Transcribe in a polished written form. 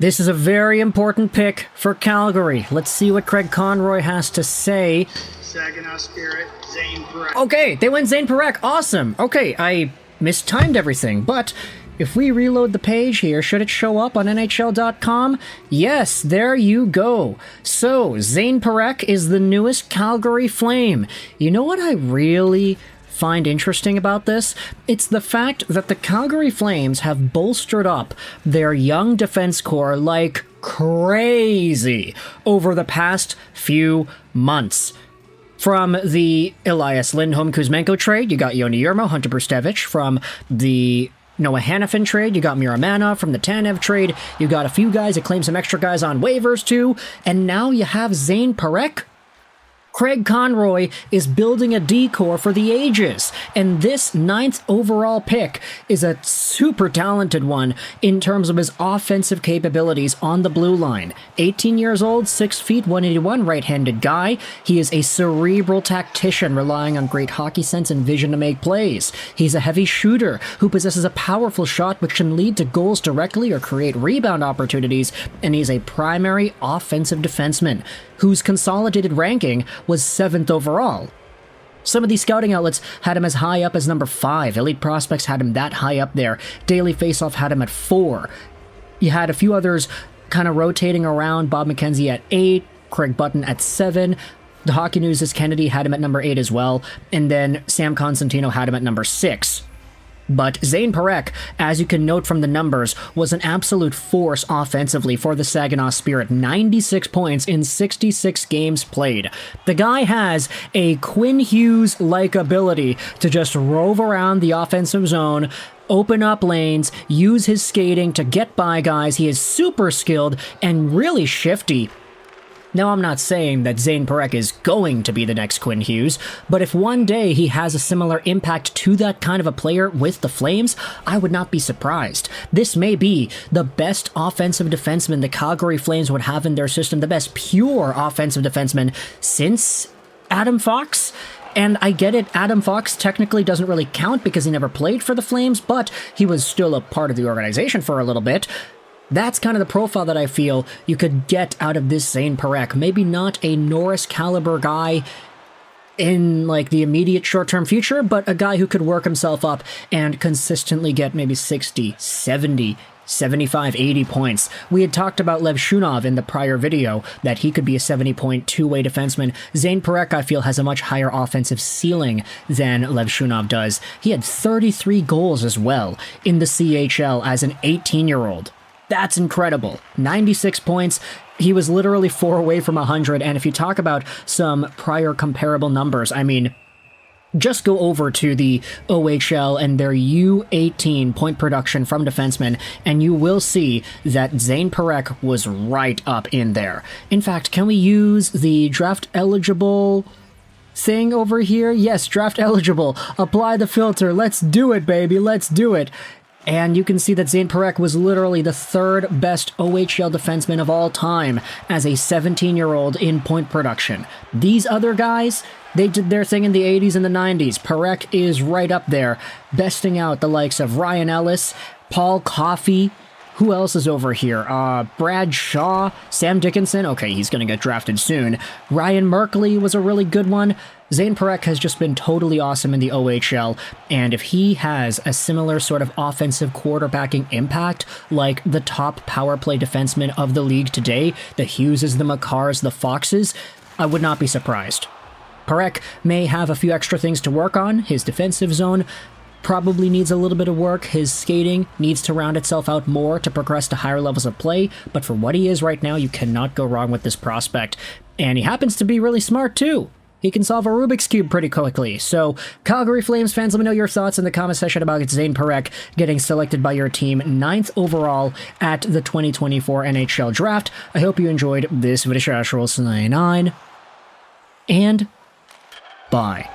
This is a very important pick for Calgary. Let's see what Craig Conroy has to say. Saginaw Spirit, Zayne Parekh. Okay, they went Zayne Parekh. Awesome. Okay, I mistimed everything, but if we reload the page here, should it show up on NHL.com? Yes, there you go. So, Zayne Parekh is the newest Calgary Flame. You know what I really find interesting about this? It's the fact that the Calgary Flames have bolstered up their young defense core like crazy over the past few months. From the Elias Lindholm-Kuzmenko trade, you got Yoni Yermo, Hunter Brustevich. From the Noah Hanifin trade, you got Miramanov. From the Tanev trade, you got a few guys that claim some extra guys on waivers too. And now you have Zayne Parekh. Craig Conroy is building a D-core for the ages, and this 9th overall pick is a super talented one in terms of his offensive capabilities on the blue line. 18 years old, 6 feet, 181, right-handed guy. He is a cerebral tactician relying on great hockey sense and vision to make plays. He's a heavy shooter who possesses a powerful shot which can lead to goals directly or create rebound opportunities, and he's a primary offensive defenseman whose consolidated ranking was 7th overall. Some of these scouting outlets had him as high up as number 5. Elite Prospects had him that high up there. Daily Faceoff had him at 4. You had a few others kind of rotating around. Bob McKenzie at 8, Craig Button at 7. The Hockey News' Kennedy had him at number 8 as well. And then Sam Constantino had him at number 6. But Zayne Parekh, as you can note from the numbers, was an absolute force offensively for the Saginaw Spirit. 96 points in 66 games played. The guy has a Quinn Hughes-like ability to just rove around the offensive zone, open up lanes, use his skating to get by guys. He is super skilled and really shifty. Now, I'm not saying that Zayne Parekh is going to be the next Quinn Hughes, but if one day he has a similar impact to that kind of a player with the Flames, I would not be surprised. This may be the best offensive defenseman the Calgary Flames would have in their system, the best pure offensive defenseman since Adam Fox. And I get it, Adam Fox technically doesn't really count because he never played for the Flames, but he was still a part of the organization for a little bit. That's kind of the profile that I feel you could get out of this Zayne Parekh. Maybe not a Norris caliber guy in like the immediate short-term future, but a guy who could work himself up and consistently get maybe 60, 70, 75, 80 points. We had talked about Levshunov in the prior video, that he could be a 70-point two-way defenseman. Zayne Parekh, I feel, has a much higher offensive ceiling than Levshunov does. He had 33 goals as well in the CHL as an 18-year-old. That's incredible. 96 points. He was literally 4 away from 100, and if you talk about some prior comparable numbers, I mean, just go over to the OHL and their U18 point production from defensemen, and you will see that Zayne Parekh was right up in there. In fact, can we use the draft eligible thing over here? Yes, draft eligible. Apply the filter. Let's do it, baby. Let's do it. And you can see that Zayne Parekh was literally the 3rd best OHL defenseman of all time as a 17-year-old in point production. These other guys, they did their thing in the 80s and the 90s. Parekh is right up there, besting out the likes of Ryan Ellis, Paul Coffey. Who else is over here? Brad Shaw, Sam Dickinson. Okay, he's going to get drafted soon. Ryan Berkly was a really good one. Zayne Parekh has just been totally awesome in the OHL, and if he has a similar sort of offensive quarterbacking impact like the top power play defensemen of the league today, the Hugheses, the Makars, the Foxes, I would not be surprised. Parekh may have a few extra things to work on. His defensive zone probably needs a little bit of work. His skating needs to round itself out more to progress to higher levels of play, but for what he is right now, you cannot go wrong with this prospect. And he happens to be really smart too. He can solve a Rubik's Cube pretty quickly. So, Calgary Flames fans, let me know your thoughts in the comment section about Zayne Parekh getting selected by your team 9th overall at the 2024 NHL Draft. I hope you enjoyed this video. And bye.